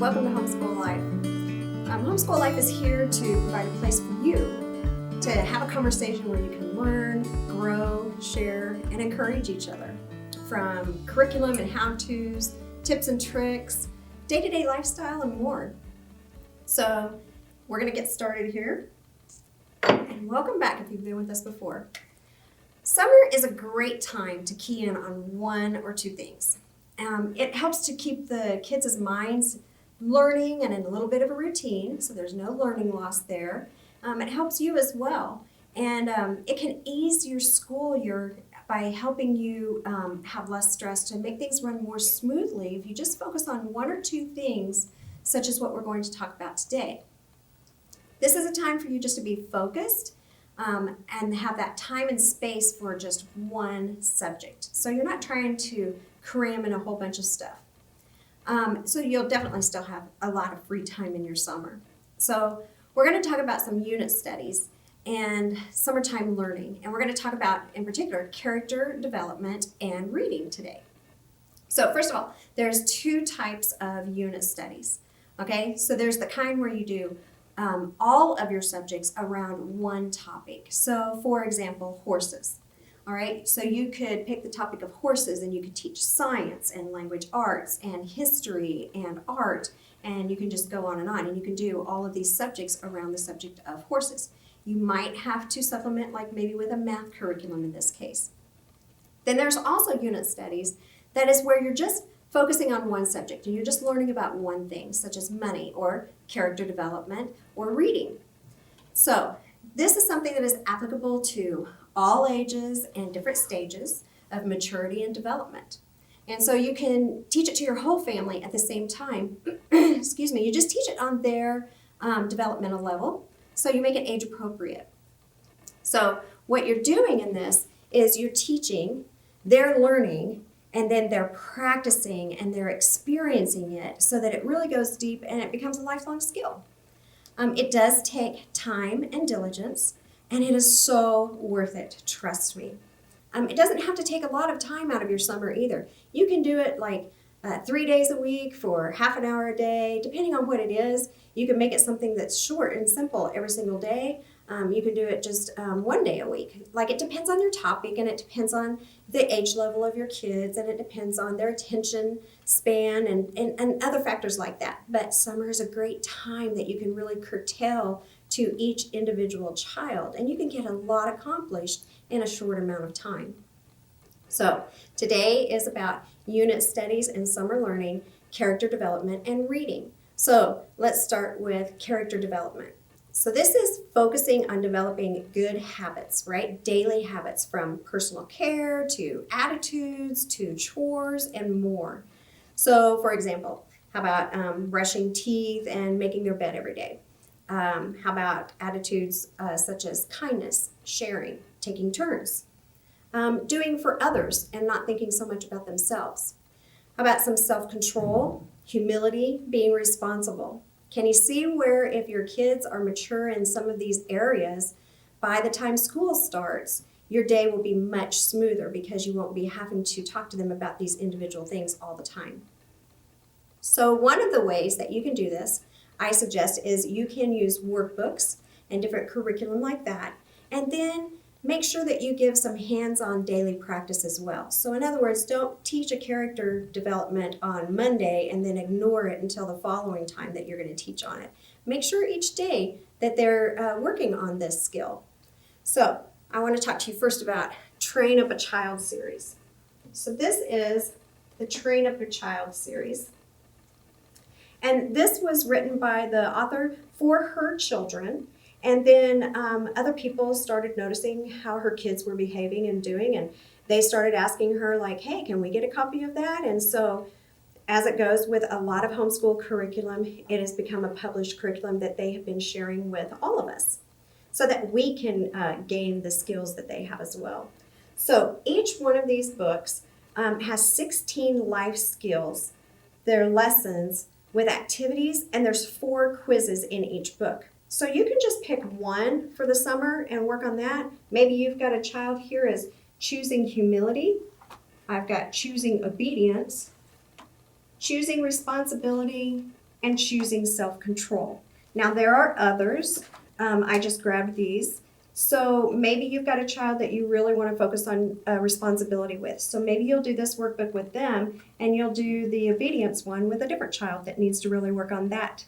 Welcome to Homeschool Life. Homeschool Life is here to provide a place for you to have a conversation where you can learn, grow, share, and encourage each other. From curriculum and how-tos, tips and tricks, day-to-day lifestyle, and more. So we're going to get started here. And welcome back if you've been with us before. Summer is a great time to key in on one or two things. It helps to keep the kids' minds learning and in a little bit of a routine, so there's no learning loss there. It helps you as well, and it can ease your school year by helping you have less stress to make things run more smoothly if you just focus on one or two things, such as what we're going to talk about today. This is a time for you just to be focused and have that time and space for just one subject. So you're not trying to cram in a whole bunch of stuff. So you'll definitely still have a lot of free time in your summer. So we're going to talk about some unit studies and summertime learning. And we're going to talk about, in particular, character development and reading today. So first of all, there's two types of unit studies. Okay, so there's the kind where you do all of your subjects around one topic. So for example, horses. All right, so you could pick the topic of horses and you could teach science and language arts and history and art, and you can just go on and you can do all of these subjects around the subject of horses. You might have to supplement like maybe with a math curriculum in this case. Then there's also unit studies that is where you're just focusing on one subject and you're just learning about one thing, such as money or character development or reading. So this is something that is applicable to all ages and different stages of maturity and development. And so you can teach it to your whole family at the same time. Excuse me, you just teach it on their developmental level, so you make it age appropriate. So what you're doing in this is you're teaching, they're learning, and then they're practicing and they're experiencing it so that it really goes deep and it becomes a lifelong skill. It does take time and diligence, and it is so worth it, trust me. It doesn't have to take a lot of time out of your summer either. You can do it like 3 days a week for half an hour a day, depending on what it is. You can make it something that's short and simple every single day. You can do it just 1 day a week. Like, it depends on your topic, and it depends on the age level of your kids, and it depends on their attention span and other factors like that. But summer is a great time that you can really curtail to each individual child, and you can get a lot accomplished in a short amount of time. So today is about unit studies and summer learning, character development, and reading. So let's start with character development. So this is focusing on developing good habits, right? Daily habits, from personal care to attitudes to chores and more. So for example, how about brushing teeth and making their bed every day? How about attitudes such as kindness, sharing, taking turns, doing for others and not thinking so much about themselves? How about some self-control, humility, being responsible? Can you see where if your kids are mature in some of these areas, by the time school starts, your day will be much smoother because you won't be having to talk to them about these individual things all the time. So one of the ways that you can do this, I suggest, is you can use workbooks and different curriculum like that, and then make sure that you give some hands-on daily practice as well. So in other words, don't teach a character development on Monday and then ignore it until the following time that you're going to teach on it. Make sure each day that they're working on this skill. So I want to talk to you first about Train Up a Child series. So this is the Train Up a Child series. And this was written by the author for her children. And then other people started noticing how her kids were behaving and doing, and they started asking her, like, hey, can we get a copy of that? And so as it goes with a lot of homeschool curriculum, it has become a published curriculum that they have been sharing with all of us so that we can gain the skills that they have as well. So each one of these books has 16 life skills. They're lessons with activities, and there's 4 quizzes in each book. So you can just pick one for the summer and work on that. Maybe you've got a child here as choosing humility. I've got choosing obedience, choosing responsibility, and choosing self-control. Now there are others. I just grabbed these. So maybe you've got a child that you really want to focus on responsibility with. So maybe you'll do this workbook with them, and you'll do the obedience one with a different child that needs to really work on that.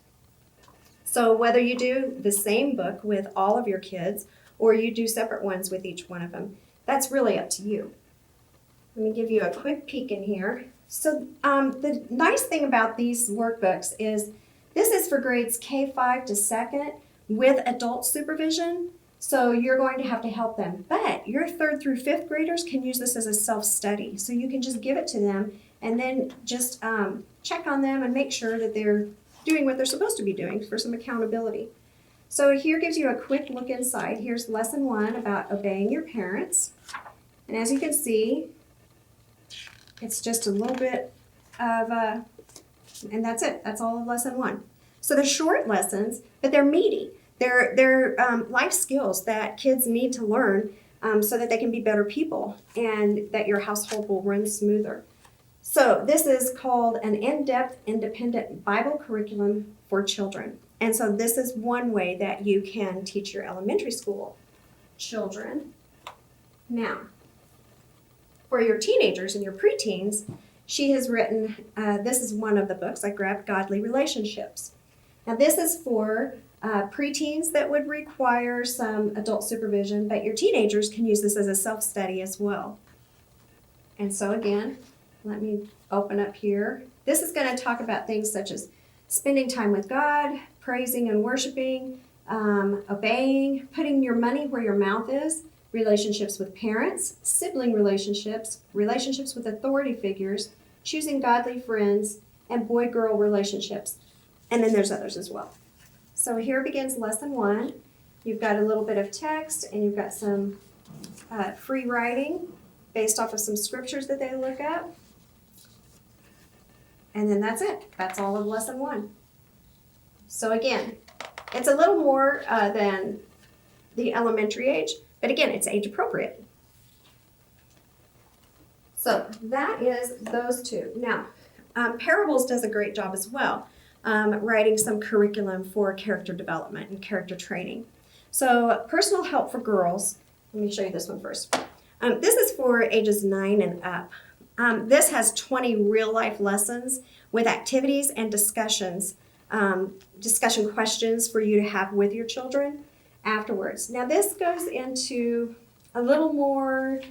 So whether you do the same book with all of your kids or you do separate ones with each one of them, that's really up to you. Let me give you a quick peek in here. So the nice thing about these workbooks is this is for grades K-5 to 2nd with adult supervision. So you're going to have to help them. But your 3rd through 5th graders can use this as a self-study. So you can just give it to them and then just check on them and make sure that they're doing what they're supposed to be doing for some accountability. So here gives you a quick look inside. Here's lesson 1 about obeying your parents. And as you can see, it's just a little bit of, and that's it. That's all of lesson 1. So they're short lessons, but they're meaty. They're life skills that kids need to learn so that they can be better people and that your household will run smoother. So this is called an in-depth independent Bible curriculum for children. And so this is one way that you can teach your elementary school children. Now, for your teenagers and your preteens, she has written, this is one of the books I grabbed, Godly Relationships. Now this is for preteens that would require some adult supervision, but your teenagers can use this as a self-study as well. And so again, let me open up here. This is going to talk about things such as spending time with God, praising and worshiping, obeying, putting your money where your mouth is, relationships with parents, sibling relationships, relationships with authority figures, choosing godly friends, and boy-girl relationships. And then there's others as well. So here begins lesson 1. You've got a little bit of text and you've got some free writing based off of some scriptures that they look up. And then that's it. That's all of lesson 1. So again, it's a little more than the elementary age, but again, it's age appropriate. So that is those two. Now, Parables does a great job as well, writing some curriculum for character development and character training. So personal help for girls, let me show you this one first. This is for ages 9 and up. This has 20 real-life lessons with activities and discussion questions for you to have with your children afterwards. Now this goes into a little more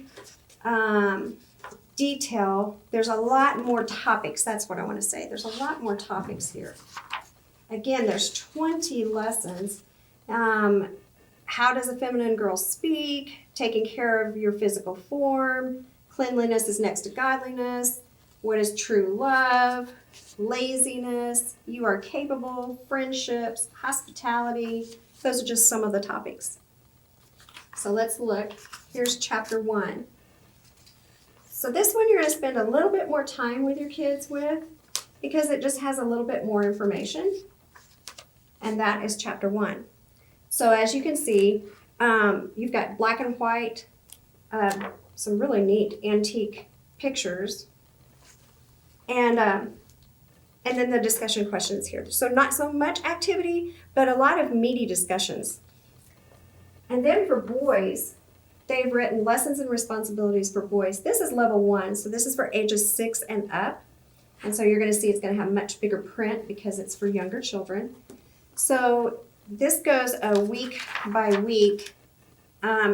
detail. There's a lot more topics. That's what I want to say. There's a lot more topics here. Again, there's 20 lessons. How does a feminine girl speak? Taking care of your physical form. Cleanliness is next to godliness. What is true love? Laziness. You are capable. Friendships. Hospitality. Those are just some of the topics. So let's look. Here's chapter 1. So this one you're going to spend a little bit more time with your kids with because it just has a little bit more information. And that is chapter 1. So as you can see, you've got black and white, some really neat antique pictures, and then the discussion questions here. So not so much activity, but a lot of meaty discussions. And then for boys, they've written lessons and responsibilities for boys. This is level 1, so this is for ages 6 and up. And so you're going to see it's going to have much bigger print because it's for younger children. So this goes a week by week.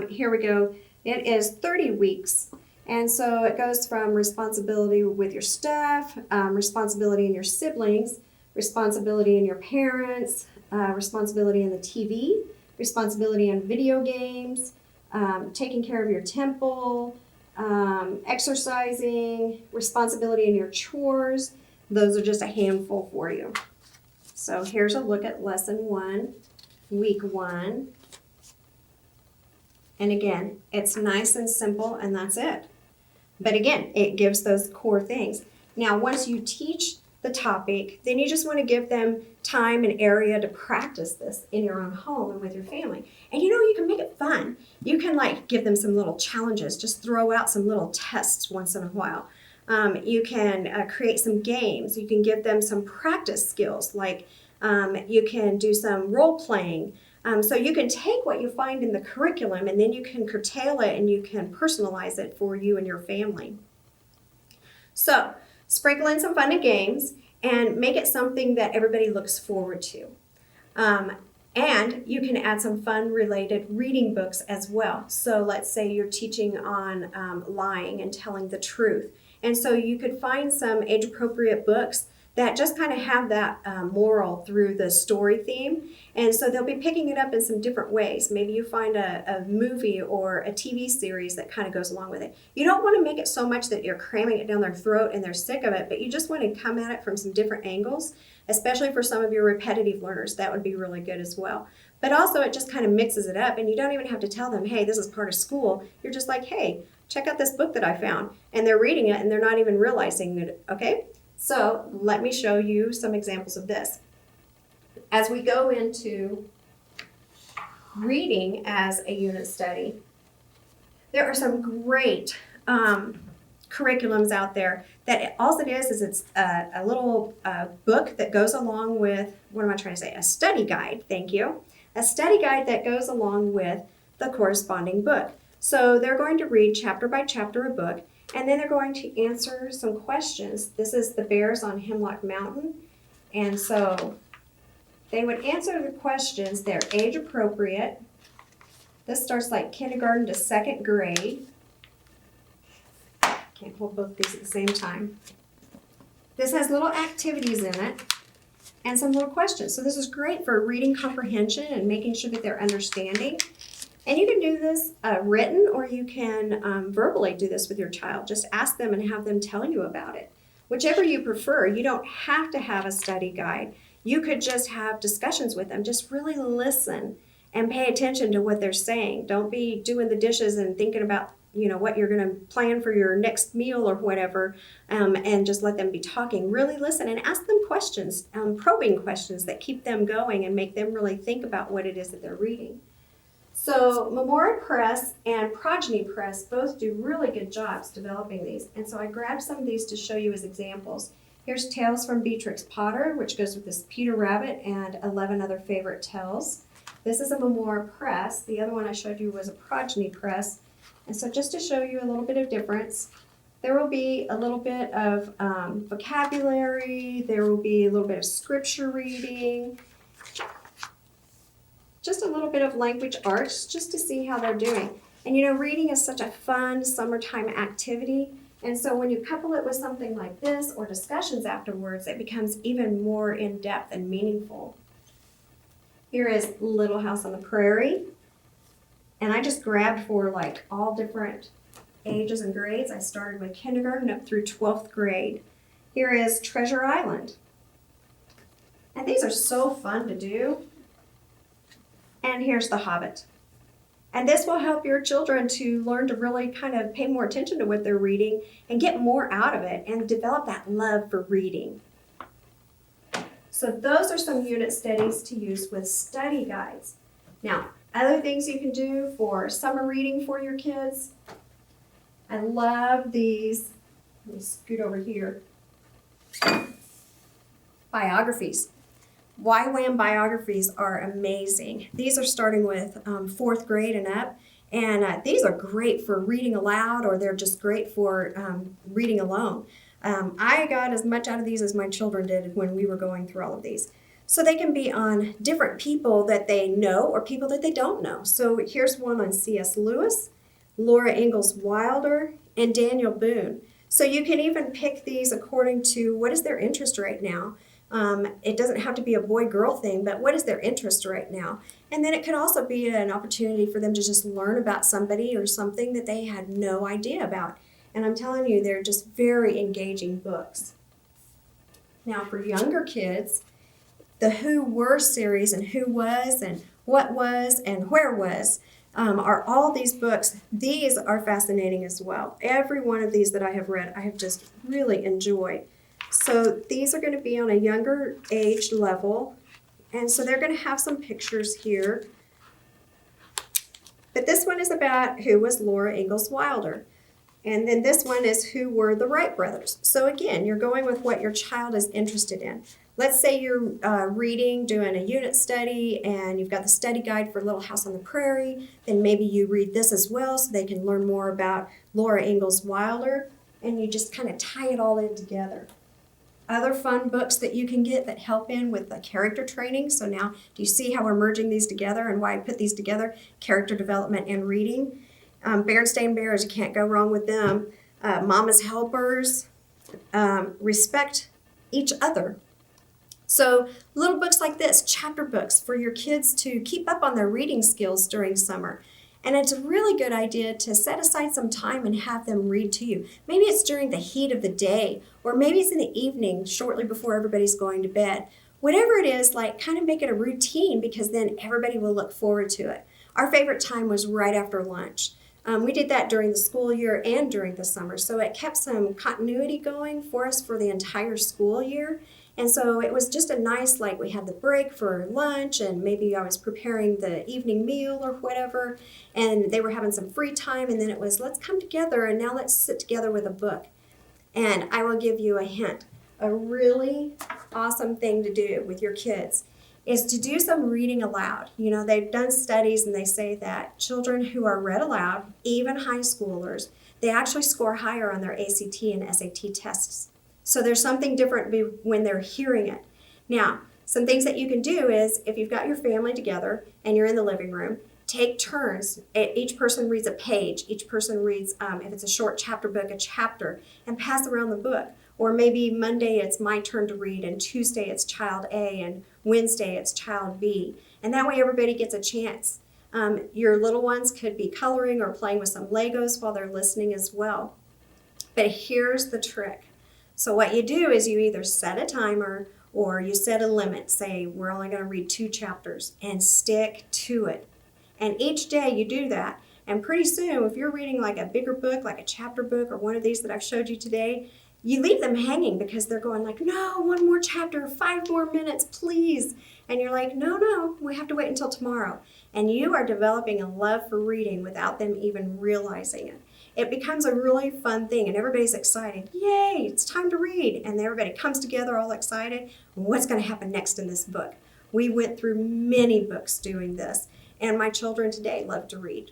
Here we go. It is 30 weeks. And so it goes from responsibility with your stuff, responsibility in your siblings, responsibility in your parents, responsibility in the TV, responsibility in video games, taking care of your temple, exercising, responsibility in your chores. Those are just a handful for you. So here's a look at lesson 1, week 1. And again, it's nice and simple, and that's it. But again, it gives those core things. Now, once you teach the topic, then you just want to give them time and area to practice this in your own home and with your family. And you can make it fun. You can give them some little challenges, just throw out some little tests once in a while. You can create some games. You can give them some practice skills, like you can do some role playing. So you can take what you find in the curriculum and then you can curtail it and you can personalize it for you and your family. So sprinkle in some fun and games and make it something that everybody looks forward to. And you can add some fun-related reading books as well. So let's say you're teaching on lying and telling the truth. And so you could find some age-appropriate books that just kind of have that moral through the story theme. And so they'll be picking it up in some different ways. Maybe you find a movie or a TV series that kind of goes along with it. You don't want to make it so much that you're cramming it down their throat and they're sick of it, but you just want to come at it from some different angles, especially for some of your repetitive learners. That would be really good as well. But also it just kind of mixes it up and you don't even have to tell them, hey, this is part of school. You're just like, hey, check out this book that I found. And they're reading it and they're not even realizing it, okay? So let me show you some examples of this. As we go into reading as a unit study, there are some great curriculums out there that all it is it's a little book that goes along with, what am I trying to say, a study guide, thank you. A study guide that goes along with the corresponding book. So they're going to read chapter by chapter a book, and then they're going to answer some questions. This is the bears on Hemlock Mountain, and so they would answer the questions. They're age appropriate. This starts like kindergarten to second grade. Can't hold both these at the same time. This has little activities in it and some little questions. So this is great for reading comprehension and making sure that they're understanding. And you can do this written, or you can verbally do this with your child. Just ask them and have them tell you about it. Whichever you prefer. You don't have to have a study guide. You could just have discussions with them. Just really listen and pay attention to what they're saying. Don't be doing the dishes and thinking about, you know, what you're going to plan for your next meal or whatever, and just let them be talking. Really listen and ask them questions, probing questions that keep them going and make them really think about what it is that they're reading. So Memorial Press and Progeny Press both do really good jobs developing these. And so I grabbed some of these to show you as examples. Here's Tales from Beatrix Potter, which goes with this Peter Rabbit and 11 other favorite tales. This is a Memorial Press. The other one I showed you was a Progeny Press. And so just to show you a little bit of difference, there will be a little bit of vocabulary, there will be a little bit of scripture reading, just a little bit of language arts, just to see how they're doing. And you know, reading is such a fun summertime activity, and so when you couple it with something like this or discussions afterwards, it becomes even more in-depth and meaningful. Here is Little House on the Prairie. And I just grabbed for like all different ages and grades. I started with kindergarten up through 12th grade. Here is Treasure Island. And these are so fun to do. And here's The Hobbit. And this will help your children to learn to really kind of pay more attention to what they're reading and get more out of it and develop that love for reading. So those are some unit studies to use with study guides. Now, other things you can do for summer reading for your kids. I love these. Let me scoot over here. Biographies. YWAM biographies are amazing. These are starting with 4th grade and up. And these are great for reading aloud, or they're just great for reading alone. I got as much out of these as my children did when we were going through all of these. So they can be on different people that they know or people that they don't know. So here's one on C.S. Lewis, Laura Ingalls Wilder, and Daniel Boone. So you can even pick these according to what is their interest right now. It doesn't have to be a boy-girl thing, but what is their interest right now? And then it could also be an opportunity for them to just learn about somebody or something that they had no idea about. And I'm telling you, they're just very engaging books. Now for younger kids, the Who Were series and Who Was and What Was and Where Was are all these books. These are fascinating as well. Every one of these that I have read, I have just really enjoyed. So these are going to be on a younger age level, and so they're going to have some pictures here. But this one is about who was Laura Ingalls Wilder. And then this one is who were the Wright brothers. So again, you're going with what your child is interested in. Let's say you're reading, doing a unit study, and you've got the study guide for Little House on the Prairie. Then maybe you read this as well so they can learn more about Laura Ingalls Wilder, and you just kind of tie it all in together. Other fun books that you can get that help in with the character training. So now, do you see how we're merging these together and why I put these together? Character development and reading. Berenstain Bears, you can't go wrong with them. Mama's Helpers. Respect each other. So little books like this, chapter books for your kids to keep up on their reading skills during summer. And it's a really good idea to set aside some time and have them read to you. Maybe it's during the heat of the day, or maybe it's in the evening shortly before everybody's going to bed. Whatever it is, like kind of make it a routine because then everybody will look forward to it. Our favorite time was right after lunch. We did that during the school year and during the summer, so it kept some continuity going for us for the entire school year. And so it was just a nice, like we had the break for lunch and maybe I was preparing the evening meal or whatever, and they were having some free time, and then it was, let's come together and now let's sit together with a book. And I will give you a hint. A really awesome thing to do with your kids is to do some reading aloud. You know, they've done studies and they say that children who are read aloud, even high schoolers, they actually score higher on their ACT and SAT tests. So there's something different when they're hearing it. Now, some things that you can do is if you've got your family together and you're in the living room, take turns. Each person reads a page. Each person reads, if it's a short chapter book, a chapter, and pass around the book. Or maybe Monday it's my turn to read, and Tuesday it's child A, and Wednesday it's child B. And that way everybody gets a chance. Your little ones could be coloring or playing with some Legos while they're listening as well. But here's the trick. So what you do is you either set a timer or you set a limit. Say, we're only going to read 2 chapters and stick to it. And each day you do that. And pretty soon, if you're reading like a bigger book, like a chapter book or one of these that I've showed you today, you leave them hanging because they're going like, no, 1 more chapter, 5 more minutes, please. And you're like, no, we have to wait until tomorrow. And you are developing a love for reading without them even realizing it. It becomes a really fun thing and everybody's excited. Yay, it's time to read. And everybody comes together all excited. What's going to happen next in this book? We went through many books doing this, and my children today love to read.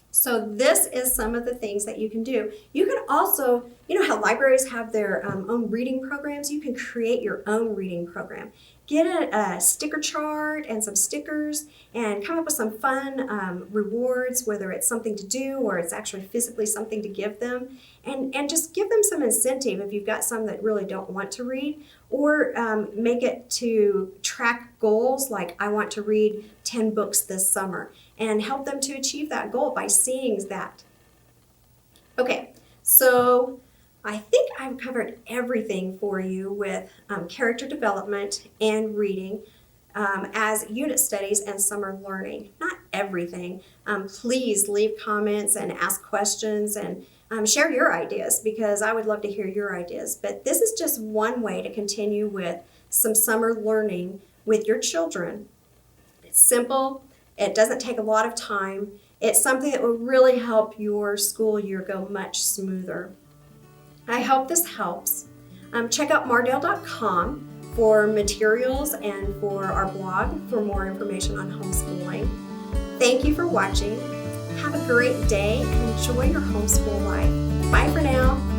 So this is some of the things that you can do. You can also, you know how libraries have their own reading programs? You can create your own reading program. Get a sticker chart and some stickers and come up with some fun rewards, whether it's something to do or it's actually physically something to give them. And just give them some incentive if you've got some that really don't want to read, or make it to track goals like I want to read 10 books this summer, and help them to achieve that goal by seeing that. Okay, so I think I've covered everything for you with character development and reading as unit studies and summer learning. Not everything. Please leave comments and ask questions and share your ideas, because I would love to hear your ideas. But this is just one way to continue with some summer learning with your children. It's simple. It doesn't take a lot of time. It's something that will really help your school year go much smoother. I hope this helps. Check out Mardel.com for materials and for our blog for more information on homeschooling. Thank you for watching. Have a great day and enjoy your homeschool life. Bye for now.